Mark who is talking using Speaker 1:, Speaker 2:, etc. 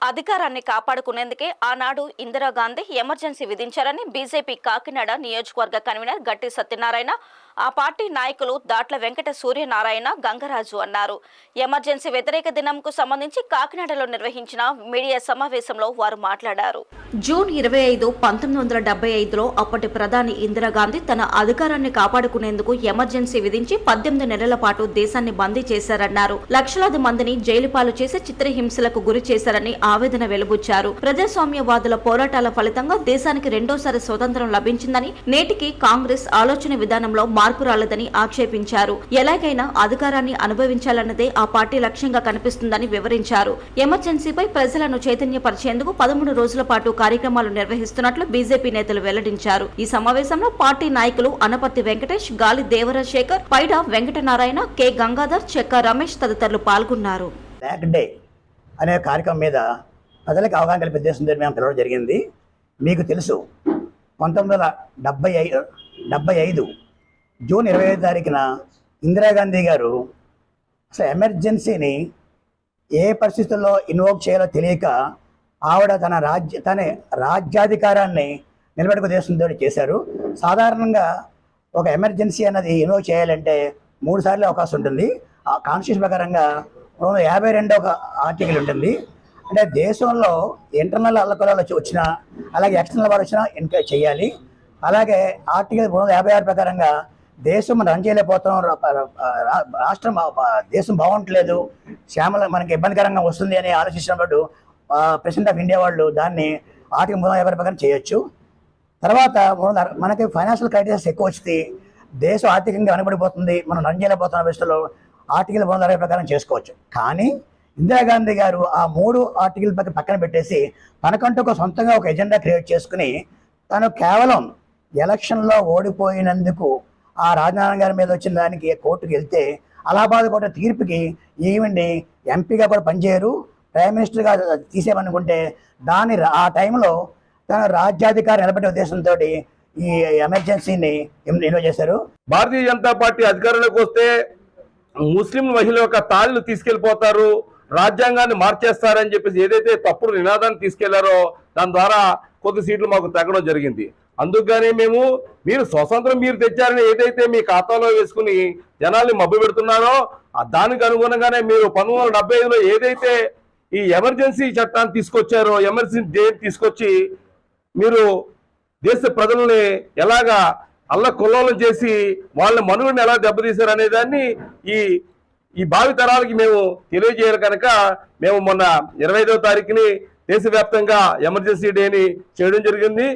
Speaker 1: అధికారాన్ని కాపాడుకునేందుకే ఆనాడు Indira Gandhi emergency విధించారని BJP Kakinada నియోజకవర్గ కన్వీనర్ గట్టి సత్యనారాయణ, ఆ పార్టీ నాయకులు దాట్ల వెంకట సూర్యనారాయణ, గంగరాజు అన్నారు. ఎమర్జెన్సీ వ్యతిరేక దినంకు సంబంధించి కాకినాడలో నిర్వహించిన మీడియా సమావేశంలో వారు మాట్లాడారు. జూన్ 25, 1975లో అప్పటి ప్రధాని ఇందిరాగాంధీ తన అధికారాన్ని కాపాడుకునేందుకు ఎమర్జెన్సీ విధించి 18 నెలల పాటు దేశాన్ని బందీ చేశారన్నారు. లక్షలాది మందిని జైలుపాలు చేసి చిత్రహింసలకు గురి చేశారని ఆవేదన వెలుబుచ్చారు. ప్రజాస్వామ్యవాదుల పోరాటాల ఫలితంగా దేశానికి రెండోసారి స్వతంత్రం లభించిందని, నేటికి కాంగ్రెస్ ఆలోచన విధానంలో మార్పు రాలేదని ఆక్షేపించారు. ఎలాగైనా అధికారాన్ని అనుభవించాలన్నదే ఆ పార్టీ లక్ష్యంగా కనిపిస్తుందని వివరించారు. ఎమర్జెన్సీపై ప్రజలను చైతన్యపరిచేందుకు 13 రోజుల పాటు కార్యక్రమాలు నిర్వహిస్తున్నట్లు బీజేపీ నేతలు వెల్లడించారు. ఈ సమావేశంలో పార్టీ నాయకులు అనపర్తి వెంకటేష్, గాలి దేవరాజశేఖర్, పైడా వెంకటనారాయణ, కె గంగాధర్, చెక్క రమేష్ తదితరులు పాల్గొన్నారు.
Speaker 2: అనే కార్యక్రమం మీద ప్రజలకు అవగాహన కల్పే ఉద్దేశంతో మేము పిలవడం జరిగింది. మీకు తెలుసు, 1975 జూన్ 25 తారీఖున ఇందిరాగాంధీ గారు అసలు ఎమర్జెన్సీని ఏ పరిస్థితుల్లో ఇన్వోక్ చేయాలో తెలియక ఆవిడ తన రాజ్యాధికారాన్ని నిలబెట్టుకు ఉద్దేశంతో చేశారు. సాధారణంగా ఒక ఎమర్జెన్సీ అన్నది ఇన్వోక్ చేయాలంటే 3 సార్లు అవకాశం ఉంటుంది. ఆ కాన్స్టిట్యూషన్ ప్రకారంగా 52వ ఆర్టికల్ ఉంటుంది. అంటే దేశంలో ఇంటర్నల్ అల్లకొలాలు వచ్చినా, అలాగే ఎక్స్టర్నల్ వారు వచ్చినా ఎంకరేజ్ చేయాలి. అలాగే ఆర్టికల్ 356 ప్రకారంగా దేశం రన్ చేయలేకపోతున్నాం, రాష్ట్రం దేశం బాగుంటలేదు, మనకి ఇబ్బందికరంగా వస్తుంది అని ఆలోచించినప్పుడు ప్రెసిడెంట్ ఆఫ్ ఇండియా వాళ్ళు దాన్ని ఆర్టికల్ 356 ప్రకారం చేయొచ్చు. తర్వాత మనకి ఫైనాన్షియల్ క్రైసిస్ ఎక్కువ వచ్చింది, దేశం ఆర్థికంగా వెనబడిపోతుంది, మనం రన్ చేయలేకపోతున్న పరిస్థితుల్లో ఆర్టికల్ 360 ప్రకారం చేసుకోవచ్చు. కానీ ఇందిరాగాంధీ గారు ఆ 3 ఆర్టికల్ పక్కన పెట్టేసి తనకంటూ సొంతంగా ఒక ఎజెండా క్రియేట్ చేసుకుని తను కేవలం ఎలక్షన్లో ఓడిపోయినందుకు ఆ రాజనారాయణ గారి మీద వచ్చిన దానికి కోర్టుకు వెళ్తే అలహాబాద్ కోర్టు తీర్పుకి ఈవిడ్ని ఎంపీగా కూడా పనిచేయరు, ప్రైమ్ మినిస్టర్గా తీసేయమనుకుంటే ఆ టైంలో తన రాజ్యాధికారం నిలబెట్టే ఉద్దేశంతో ఈ ఎమర్జెన్సీని ఇన్వోక్ చేశారు.
Speaker 3: భారతీయ జనతా పార్టీ అధికారంలోకి వస్తే ముస్లిం మహిళ యొక్క తాళ్ళు తీసుకెళ్లిపోతారు, రాజ్యాంగాన్ని మార్చేస్తారని చెప్పేసి ఏదైతే తప్పుడు నినాదాన్ని తీసుకెళ్లారో దాని ద్వారా కొద్ది సీట్లు మాకు తగ్గడం జరిగింది. అందుకని మీరు స్వతంత్రం మీరు తెచ్చారని ఏదైతే మీ ఖాతాలో వేసుకుని జనాల్ని మభ్య పెడుతున్నారో దానికి అనుగుణంగానే మీరు 1975లో ఏదైతే ఈ ఎమర్జెన్సీ చట్టాన్ని తీసుకొచ్చారో, ఎమర్జెన్సీ డే తీసుకొచ్చి మీరు దేశ ప్రజల్ని ఎలాగా అల్లకొల్లోలం చేసి వాళ్ళ మనుగడని ఎలా దెబ్బతీశారు అనే దాన్ని ఈ భావి తరాలకి మేము తెలియజేయాలి. కనుక మేము మొన్న 25వ తారీఖుని దేశవ్యాప్తంగా ఎమర్జెన్సీ డేని చేయడం జరిగింది.